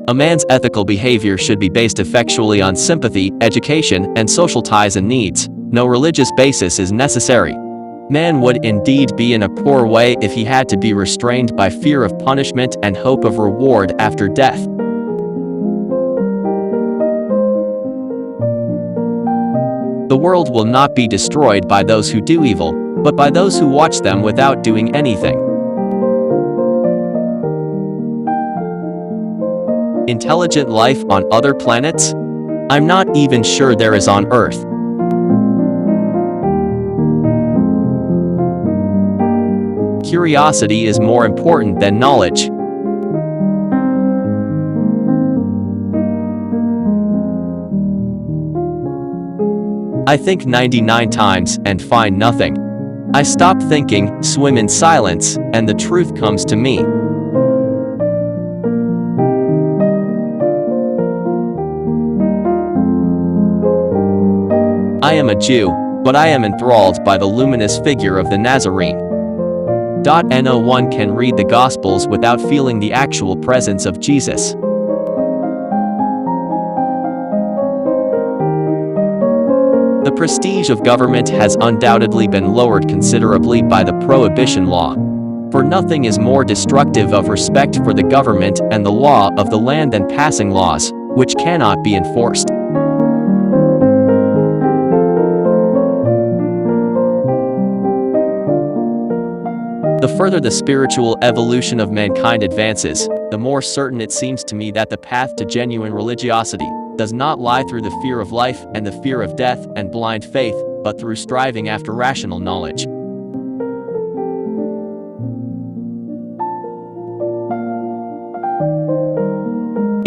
A man's ethical behavior should be based effectually on sympathy, education, and social ties and needs. No religious basis is necessary. Man would indeed be in a poor way if he had to be restrained by fear of punishment and hope of reward after death. The world will not be destroyed by those who do evil, but by those who watch them without doing anything. Intelligent life on other planets? I'm not even sure there is on Earth. Curiosity is more important than knowledge. I think 99 times and find nothing. I stop thinking, swim in silence, and the truth comes to me. I am a Jew, but I am enthralled by the luminous figure of the Nazarene. No one can read the Gospels without feeling the actual presence of Jesus. The prestige of government has undoubtedly been lowered considerably by the Prohibition Law. For nothing is more destructive of respect for the government and the law of the land than passing laws, which cannot be enforced. The further the spiritual evolution of mankind advances, the more certain it seems to me that the path to genuine religiosity does not lie through the fear of life and the fear of death and blind faith, but through striving after rational knowledge.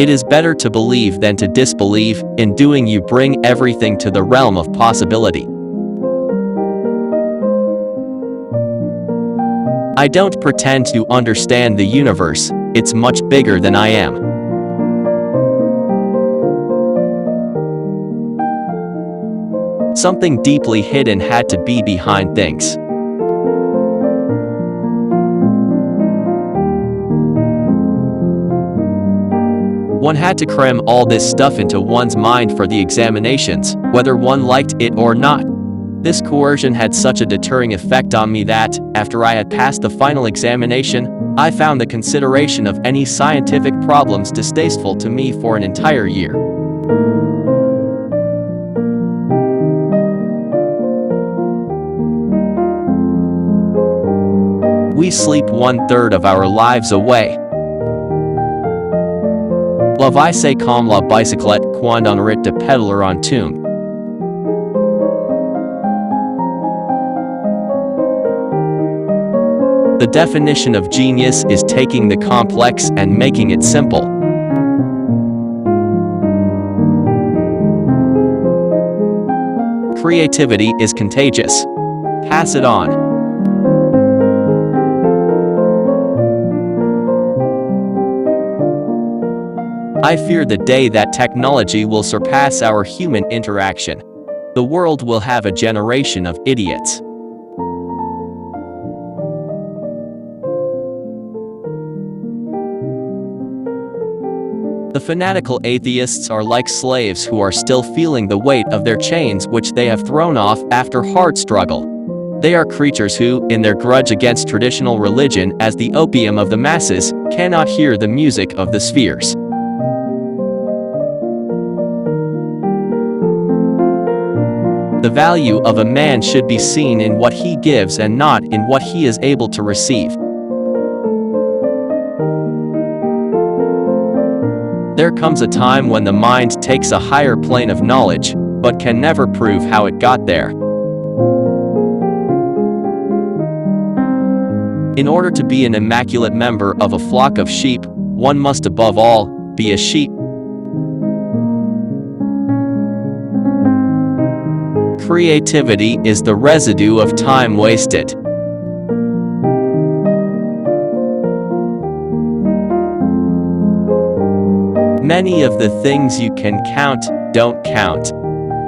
It is better to believe than to disbelieve. In doing you bring everything to the realm of possibility. I don't pretend to understand the universe, it's much bigger than I am. Something deeply hidden had to be behind things. One had to cram all this stuff into one's mind for the examinations, whether one liked it or not. This coercion had such a deterring effect on me that, after I had passed the final examination, I found the consideration of any scientific problems distasteful to me for an entire year. We sleep 1/3 of our lives away. La vie c'est comme la bicyclette quand on arrête de pédaler en tune. The definition of genius is taking the complex and making it simple. Creativity is contagious. Pass it on. I fear the day that technology will surpass our human interaction. The world will have a generation of idiots. The fanatical atheists are like slaves who are still feeling the weight of their chains which they have thrown off after hard struggle. They are creatures who, in their grudge against traditional religion as the opium of the masses, cannot hear the music of the spheres. The value of a man should be seen in what he gives and not in what he is able to receive. There comes a time when the mind takes a higher plane of knowledge, but can never prove how it got there. In order to be an immaculate member of a flock of sheep, one must above all be a sheep. Creativity is the residue of time wasted. Many of the things you can count don't count.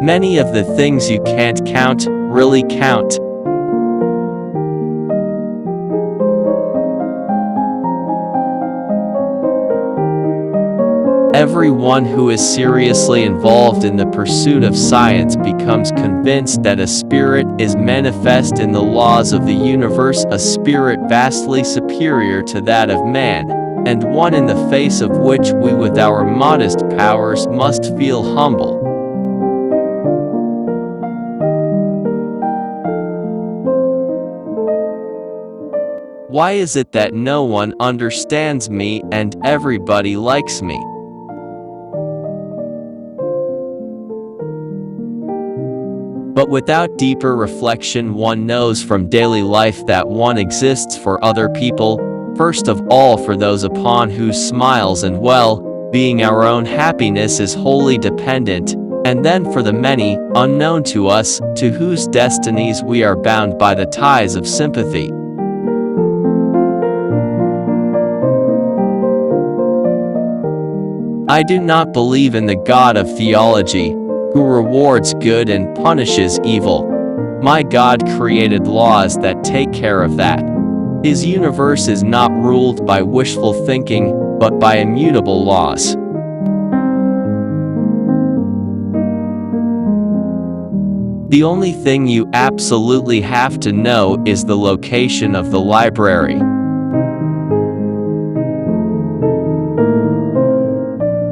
Many of the things you can't count really count. Everyone who is seriously involved in the pursuit of science becomes convinced that a spirit is manifest in the laws of the universe, a spirit vastly superior to that of man, and one in the face of which we with our modest powers must feel humble. Why is it that no one understands me and everybody likes me? But without deeper reflection, one knows from daily life that one exists for other people, first of all for those upon whose smiles and well-being our own happiness is wholly dependent, and then for the many, unknown to us, to whose destinies we are bound by the ties of sympathy. I do not believe in the God of theology, who rewards good and punishes evil. My God created laws that take care of that. His universe is not ruled by wishful thinking, but by immutable laws. The only thing you absolutely have to know is the location of the library.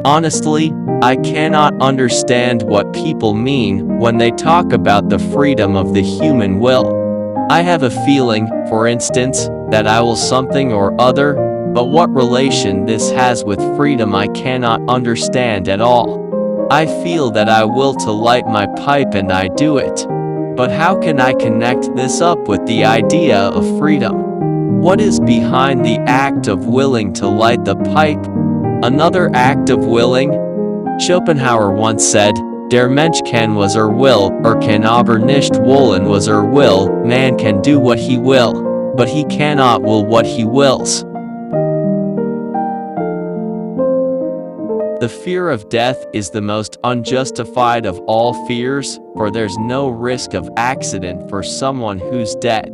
Honestly, I cannot understand what people mean when they talk about the freedom of the human will. I have a feeling, for instance, that I will something or other, but what relation this has with freedom I cannot understand at all. I feel that I will to light my pipe and I do it. But how can I connect this up with the idea of freedom? What is behind the act of willing to light the pipe? Another act of willing? Schopenhauer once said, Der Mensch kann was will, kann aber nicht wollen was will. Man can do what he will, but he cannot will what he wills. The fear of death is the most unjustified of all fears, for there's no risk of accident for someone who's dead.